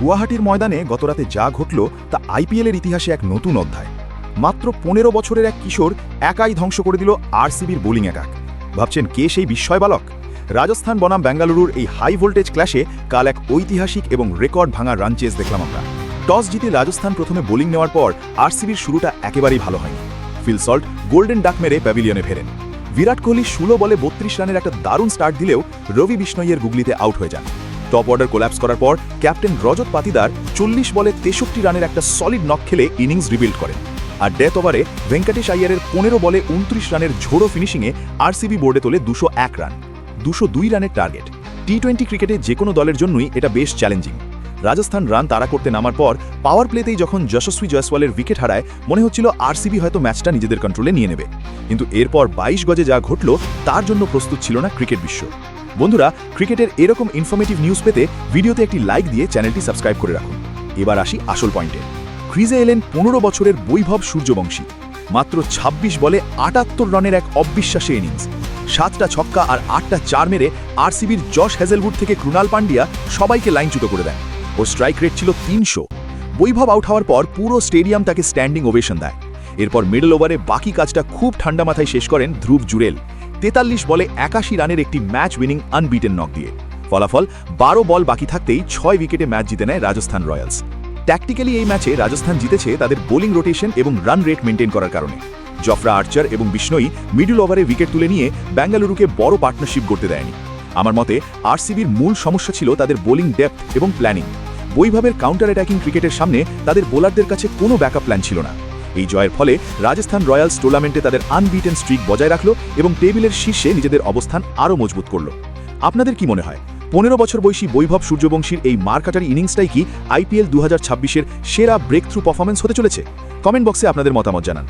গুয়াহাটির ময়দানে গতরাতে যা ঘটল তা আইপিএলের ইতিহাসে এক নতুন অধ্যায়। মাত্র ১৫ বছরের এক কিশোর একাই ধ্বংস করে দিল আরসিবির বোলিং অ্যাটাক। ভাবছেন কে সেই বিস্ময় বালক? রাজস্থান বনাম বেঙ্গালুরুর এই হাই ভোল্টেজ ক্ল্যাশে কাল এক ঐতিহাসিক এবং রেকর্ড ভাঙা রান চেজ দেখলাম আমরা। টস জিতে রাজস্থান প্রথমে বোলিং নেওয়ার পর আরসিবির শুরুটা একেবারেই ভালো হয়নি। ফিল সল্ট গোল্ডেন ডাক মেরে প্যাভিলিয়নে ফেরেন। বিরাট কোহলি ১৬ বলে ৩২ রানের একটা দারুণ স্টার্ট দিলেও রবি বিষ্ণইয়ের গুগলিতে আউট হয়ে যান। টপ অর্ডার কোল্যাপস করার পর ক্যাপ্টেন রজত পাতিদার ৪০ বলে ৬৩ রানের একটা সলিড নক খেলে ইনিংস রিবিল্ড করেন। আর ডেথ ওভারে ভেঙ্কটেশ আইয়ারের ১৫ বলে ২৯ রানের ঝোড়ো ফিনিশিংয়ে আরসিবি বোর্ডে তোলে ২০১ রান। ২০২ রানের টার্গেট। টি-20 ক্রিকেটে যে কোনো দলের জন্যই এটা বেশ চ্যালেঞ্জিং। রাজস্থান রান তাড়া করতে নামার পর পাওয়ার প্লেতেই যখন যশস্বী জয়সওয়ালের উইকেট হারায় মনে হচ্ছিল আরসিবি হয়তো ম্যাচটা নিজেদের কন্ট্রোলে নিয়ে নেবে। কিন্তু এরপর ২২ গজে যা ঘটল তার জন্য প্রস্তুত ছিল না ক্রিকেট বিশ্ব। বন্ধুরা, ক্রিকেটের এরকম ইনফরমেটিভ নিউজ পেতে ভিডিওতে একটি লাইক দিয়ে চ্যানেলটি সাবস্ক্রাইব করে রাখুন। এবার আসি আসল পয়েন্টে। ক্রিজে এলেন ১৫ বছরের বৈভব সূর্যবংশী। মাত্র ২৬ বলে ৭৮ রানের এক অবিশ্বাসী ইনিংস। ৭টা ছক্কা আর ৮টা চার মেরে আরসিবির জশ হ্যাজেলউড থেকে ক্রুনাল পান্ডিয়া সবাইকে লাইনচ্যুত করে দেন। ওর স্ট্রাইক রেট ছিল ৩০০। বৈভব আউট হওয়ার পর পুরো স্টেডিয়াম তাকে স্ট্যান্ডিং ওভেশন দেয়। এরপর মিডল ওভারে বাকি কাজটা খুব ঠান্ডা মাথায় শেষ করেন ধ্রুব জুরেল ৪৩ বলে ৮১ রানের একটি ম্যাচ উইনিং আনবিটেন নক দিয়ে। ফলাফল ১২ বল বাকি থাকতেই ৬ উইকেটে ম্যাচ জিতে নেয় রাজস্থান রয়্যালস। ট্যাকটিক্যালি এই ম্যাচে রাজস্থান জিতেছে তাদের বোলিং রোটেশন এবং রান রেট মেনটেন করার কারণে। জফরা আর্চার এবং বিষ্ণই মিডল ওভারে উইকেট তুলে নিয়ে বেঙ্গালুরুকে বড় পার্টনারশিপ করতে দেয়নি। আমার মতে আরসিবির মূল সমস্যা ছিল তাদের বোলিং ডেপথ এবং প্ল্যানিং। বৈভবের কাউন্টার অ্যাটাকিং ক্রিকেটের সামনে তাদের বোলারদের কাছে কোনো ব্যাকআপ প্ল্যান ছিল না। এই জয়ের ফলে রাজস্থান রয়্যালস টুর্নামেন্টে তাদের আনবিটেন স্ট্রিক বজায় রাখল এবং টেবিলের শীর্ষে নিজেদের অবস্থান আরও মজবুত করল। আপনাদের কি মনে হয় ১৫ বছর বয়সী বৈভব সূর্যবংশীর এই মারকাটারি ইনিংসটাই কি আইপিএল ২০২৬-এর সেরা ব্রেক থ্রু পারফরম্যান্স হতে চলেছে? কমেন্ট বক্সে আপনাদের মতামত জানান।